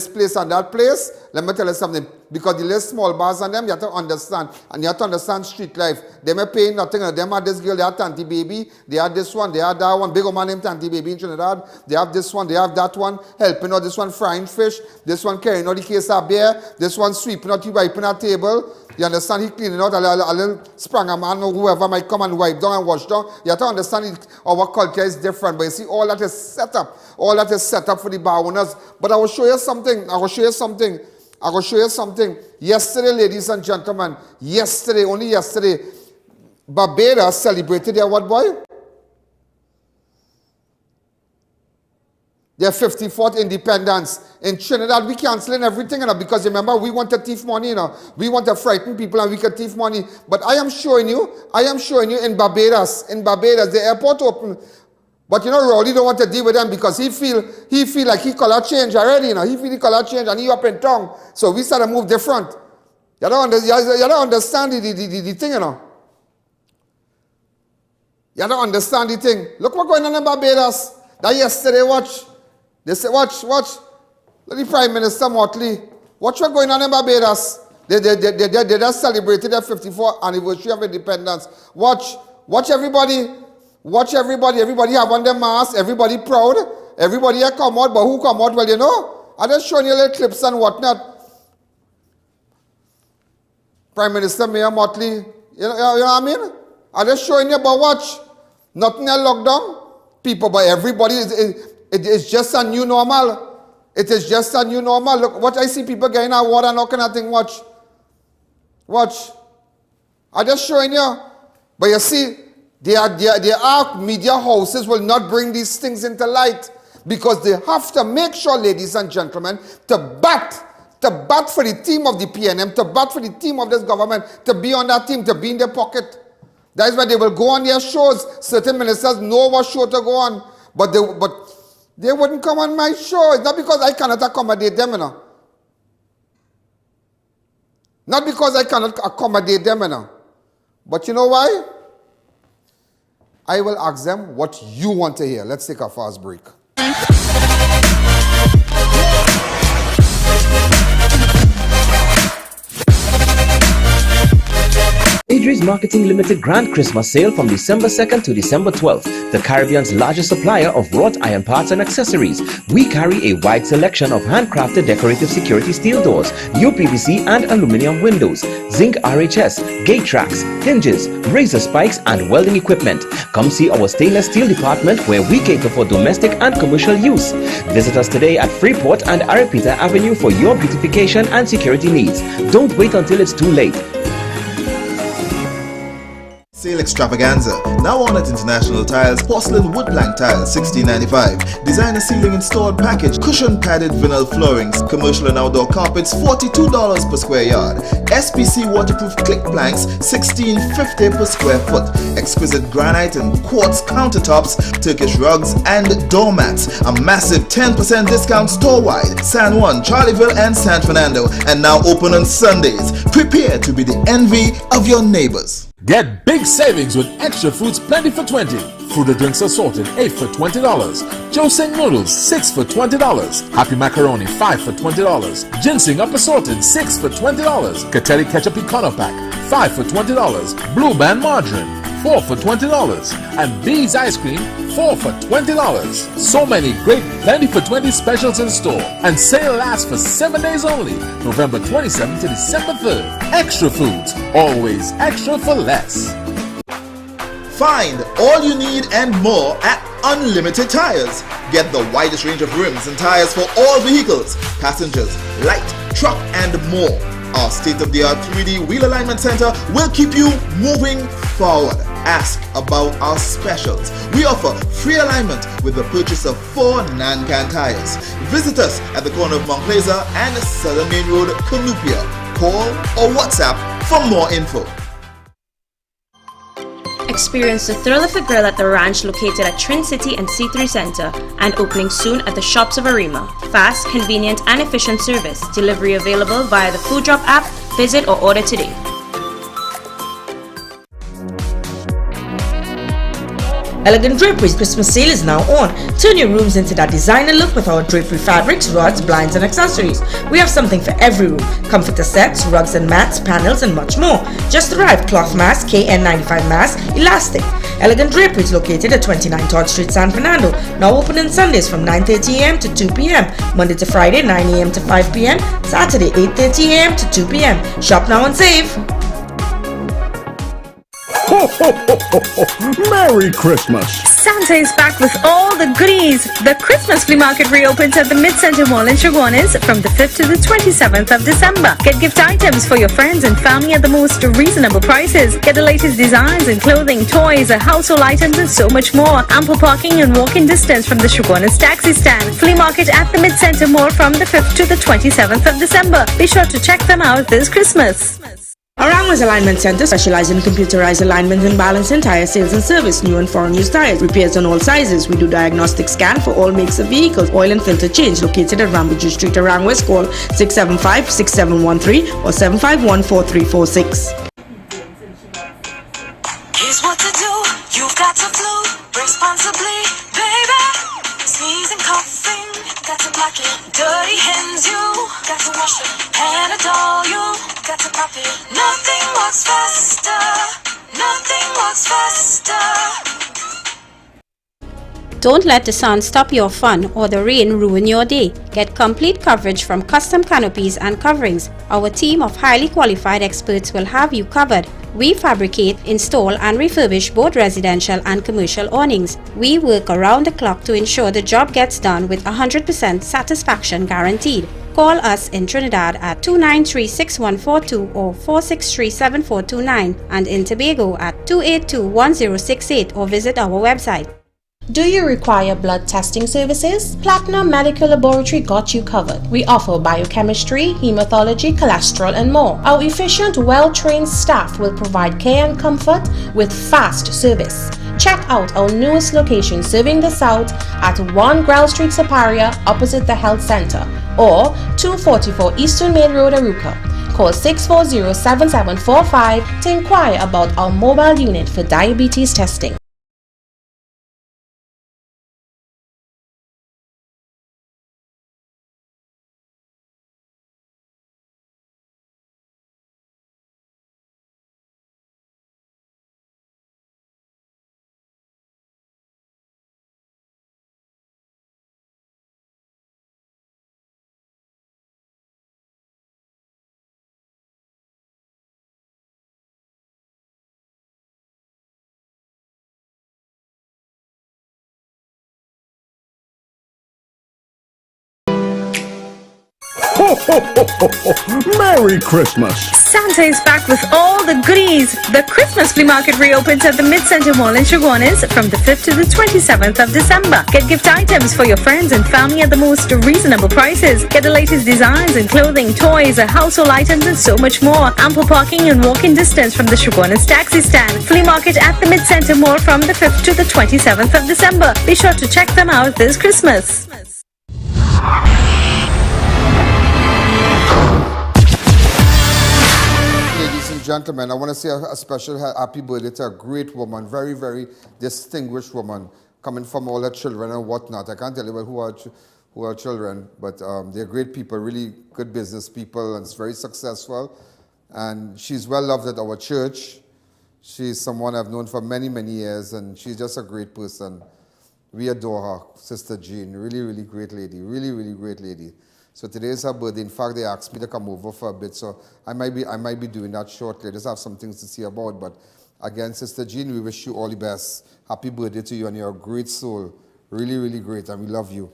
Speaker 2: place and that place, let me tell you something. Because the little small bars and them, you have to understand. And you have to understand street life. They may pay nothing. Them had this girl, they had Tanty Baby. They had this one, they had that one. Big old man named Tanty Baby in Trinidad. They have this one, they have that one. Helping out this one frying fish. This one carrying out the case of beer. This one sweeping out, wiping a table. You understand? He cleaning out a little spranger man or whoever might come and wipe down and wash down. You have to understand our culture is different. But you see, all that is set up. All that is set up for the bar owners. But I will show you something. Yesterday, ladies and gentlemen, only yesterday, Barbados celebrated their what, boy? Their 54th independence. In Trinidad, we canceling everything, you know, because remember, we want to thief money, you know. We want to frighten people and we can thief money. But I am showing you in Barbados, the airport open. But you know, Rowley don't want to deal with them because he feel like he color change already, you know. He feel the color change and he up in tongue. So we start to move different. You don't understand the thing, you know. You don't understand the thing. Look what's going on in Barbados. That yesterday, watch. They say, watch. Let the Prime Minister Motley. Watch what's going on in Barbados. They just celebrated their 54th anniversary of independence. Watch everybody. Watch everybody. Everybody have on their mask. Everybody proud. Everybody here come out. But who come out? Well, you know, I just showing you little clips and whatnot. Prime Minister Mayor Motley. You know what I mean? I just showing you, but watch. Nothing else lockdown. People, but everybody it's just a new normal. It is just a new normal. Look, what I see people getting out water and all kind of thing. Watch. I just showing you. But you see, there are media houses will not bring these things into light because they have to make sure, ladies and gentlemen, to bat for the team of the PNM, to bat for the team of this government, to be on that team, to be in their pocket. That is why they will go on their shows. Certain ministers know what show to go on, but they wouldn't come on my show. It's not because I cannot accommodate them, you know. Not because I cannot accommodate them, you know. But you know why? I will ask them what you want to hear. Let's take a fast break.
Speaker 19: Idris
Speaker 3: Accessories Marketing Limited Grand Christmas Sale from December 2nd to December 12th. The Caribbean's largest supplier of wrought iron parts and accessories. We carry a wide selection of handcrafted decorative security steel doors, UPVC and aluminum windows, zinc RHS, gate tracks, hinges, razor spikes and welding equipment. Come see our stainless steel department where we cater for domestic and commercial use. Visit us today at Freeport and Arapita Avenue for your beautification and security needs. Don't wait until it's too late.
Speaker 19: Sale extravaganza. Now on at International Tiles, porcelain wood plank tiles, $16.95. Designer ceiling installed package, cushion padded vinyl floorings, commercial and outdoor carpets, $42 per square yard. SPC waterproof click planks, $16.50 per square foot. Exquisite granite and quartz countertops, Turkish rugs and doormats. A massive 10% discount store-wide. San Juan, Charleville and San Fernando. And now open on Sundays. Prepare to be the envy of your neighbors.
Speaker 1: Get big savings with Extra Foods Plenty for 20. Fruit drinks assorted 8 for $20. Joseng noodles 6 for $20. Happy macaroni 5 for $20. Ginseng up assorted 6 for $20. Catelli ketchup econo pack 5 for $20. Blue Band margarine 4 for $20. And Bees ice cream 4 for $20. So many great Plenty for 20 specials in store. And sale lasts for 7 days only. November 27th to December 3rd. Extra Foods. Always extra for less.
Speaker 19: Find all you need and more at Unlimited Tires. Get the widest range of rims and tires for all vehicles, passengers, light, truck and more. Our state-of-the-art 3D wheel alignment center will keep you moving forward. Ask about our specials. We offer free alignment with the purchase of 4 Nancan tires. Visit us at the corner of Mount Plaza and Southern Main Road, Canupia. Call or WhatsApp for more info.
Speaker 5: Experience the thrill of a grill at the ranch located at Trin City and C3 Center and opening soon at the shops of Arima. Fast, convenient and efficient service. Delivery available via the Food Drop app. Visit or order today.
Speaker 6: Elegant Drapery's Christmas sale is now on. Turn your rooms into that designer look with our drapery fabrics, rods, blinds and accessories. We have something for every room. Comforter sets, rugs and mats, panels and much more. Just arrived cloth mask, KN95 mask, elastic. Elegant Drapery is located at 29 Todd Street, San Fernando. Now open on Sundays from 9:30 a.m. to 2 p.m. Monday to Friday 9 a.m. to 5 p.m. Saturday 8:30 a.m. to 2 p.m. Shop now and save.
Speaker 12: Ho, ho, ho, ho, ho. Merry Christmas!
Speaker 13: Santa is back with all the goodies. The Christmas flea market reopens at the Mid-Center Mall in Chaguanas from the 5th to the 27th of December. Get gift items for your friends and family at the most reasonable prices. Get the latest designs in clothing, toys, household items and so much more. Ample parking and walking distance from the Chaguanas taxi stand. Flea market at the Mid-Center Mall from the 5th to the 27th of December. Be sure to check them out this Christmas.
Speaker 6: Aranguez Alignment Center specializes in computerized alignment and balancing tire sales and service, new and foreign used tires, repairs on all sizes. We do diagnostic scan for all makes of vehicles, oil and filter change. Located at Rambuju Street, Aranguez. Call 675-6713 or 751-4346.
Speaker 20: Here's what to do. You've got to flu responsibly, baby. Sneezing, coughing, got to block it. Dirty hands, you got to wash it. Panadol, you got to pop it. Nothing works faster. Nothing works faster.
Speaker 9: Don't let the sun stop your fun or the rain ruin your day. Get complete coverage from custom canopies and coverings. Our team of highly qualified experts will have you covered. We fabricate, install and refurbish both residential and commercial awnings. We work around the clock to ensure the job gets done with 100% satisfaction guaranteed. Call us in Trinidad at 293-6142 or 463-7429 and in Tobago at 282-1068 or visit our website.
Speaker 21: Do you require blood testing services? Platinum Medical Laboratory got you covered. We offer biochemistry, hematology, cholesterol and more. Our efficient, well-trained staff will provide care and comfort with fast service. Check out our newest location serving the South at 1 Grell Street, Superior, opposite the Health Center, or 244 Eastern Main Road, Aruca. Call 640-7745 to inquire about our mobile unit for diabetes testing.
Speaker 12: Merry Christmas!
Speaker 13: Santa is back with all the goodies. The Christmas flea market reopens at the Mid-Center Mall in Chaguanas from the 5th to the 27th of December. Get gift items for your friends and family at the most reasonable prices. Get the latest designs in clothing, toys, household items, and so much more. Ample parking and walking distance from the Chaguanas taxi stand. Flea market at the Mid-Center Mall from the 5th to the 27th of December. Be sure to check them out this Christmas.
Speaker 2: Ladies and gentlemen, I want to say a special happy birthday to a great woman, very, very distinguished woman, coming from all her children and whatnot. I can't tell you who are children, but they're great people, really good business people, and it's very successful. And she's well loved at our church. She's someone I've known for many, many years, and she's just a great person. We adore her, Sister Jean. Really, really great lady. Really, really great lady. So today is her birthday. In fact, they asked me to come over for a bit, so I might be doing that shortly. I just have some things to see about. But again, Sister Jean, we wish you all the best. Happy birthday to you, and you're a great soul. Really, really great, and we love you.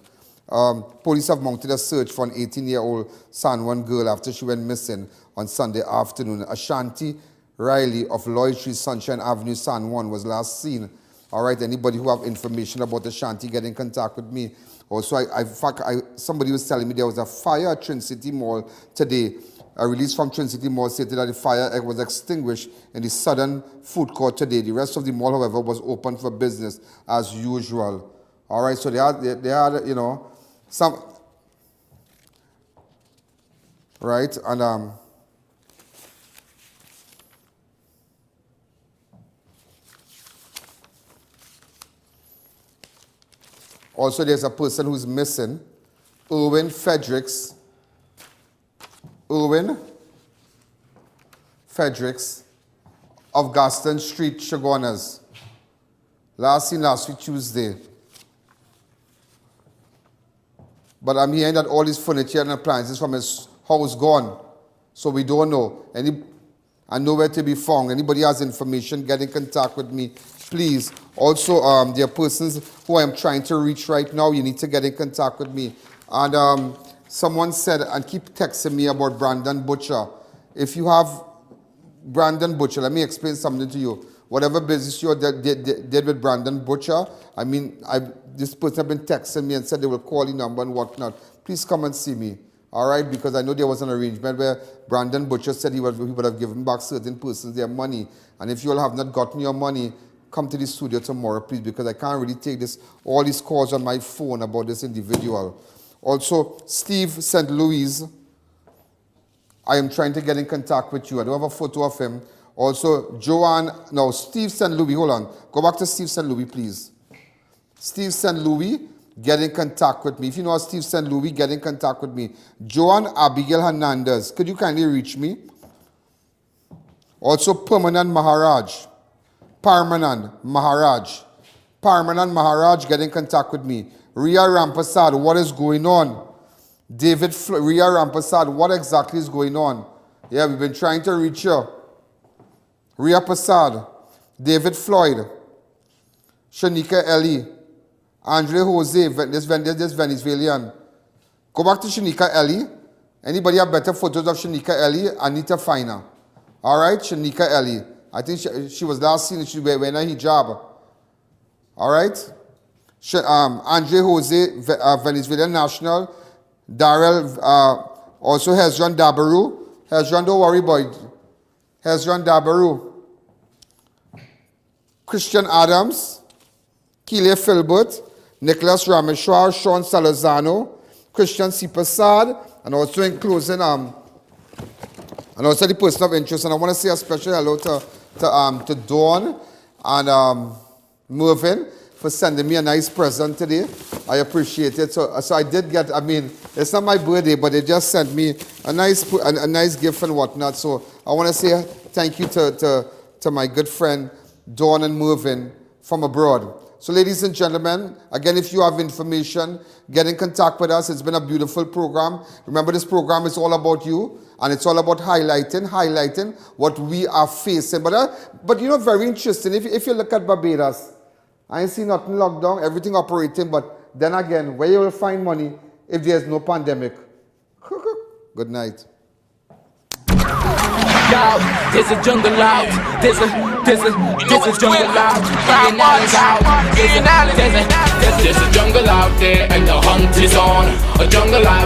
Speaker 2: Police have mounted a search for an 18-year-old San Juan girl after she went missing on Sunday afternoon. Ashanti Riley of Lloyd Street, Sunshine Avenue, San Juan was last seen. All right, anybody who have information about Ashanti, get in contact with me. Also, somebody was telling me there was a fire at Trinity Mall today. A release from Trinity Mall stated that the fire was extinguished in the southern food court today. The rest of the mall, however, was open for business as usual. All right, so they are, you know, some, right, and also there's a person who's missing, Erwin Fredericks of Gaston Street, Chaguanas. Last seen last week, Tuesday. But I'm hearing that all his furniture and appliances from his house gone. So we don't know. And nowhere to be found. Anybody has information, get in contact with me, please. Also, there are persons who I am trying to reach right now. You need to get in contact with me. And someone said, and keep texting me about Brandon Butcher. If you have Brandon Butcher, let me explain something to you. Whatever business you did with Brandon Butcher, I mean, this person have been texting me and said they will call the number and whatnot. Please come and see me, all right? Because I know there was an arrangement where Brandon Butcher said he would have given back certain persons their money. And if you all have not gotten your money, come to the studio tomorrow, please, because I can't really take all these calls on my phone about this individual. Also, Steve St. Louis, I am trying to get in contact with you. I don't have a photo of him. Also, Steve St. Louis, hold on. Go back to Steve St. Louis, please. Steve St. Louis, get in contact with me. If you know Steve St. Louis, get in contact with me. Joan Abigail Hernandez, could you kindly reach me? Also, Parmanand Maharaj, get in contact with me. Ria Rampasad, what is going on? Ria Rampasad, what exactly is going on? Yeah, we've been trying to reach you. Ria Pasad, David Floyd, Shanika Ellie, Andre Jose, this Venezuelan. Go back to Shanika Ellie. Anybody have better photos of Shanika Ellie? Anita Fina. All right, Shanika Ellie. I think she was last seen, she was wearing a hijab. All right? Andre Jose, Venezuelan national. Darrell, also Hezron Dabaru. Hezron, don't worry, boy. Hezron Dabaru. Christian Adams. Keelia Filbert. Nicholas Rameshwar. Sean Salazano. Christian Sipasad. And also in closing, and also the person of interest. And I want to say a special hello to Dawn and Mervyn for sending me a nice present today. I appreciate it. So I did get, I mean, it's not my birthday, but they just sent me a nice gift and whatnot. So I want to say thank you to my good friend Dawn and Mervyn from abroad. So ladies and gentlemen, again, if you have information, get in contact with us. It's been a beautiful program. Remember, this program is all about you, and it's all about highlighting what we are facing. But you know, very interesting. If you look at Barbados, I ain't see nothing locked down, everything operating. But then again, where you will find money if there's no pandemic? Good night.
Speaker 1: There's a jungle out. There's a jungle out. There's a jungle out there and the hunt is on. A jungle out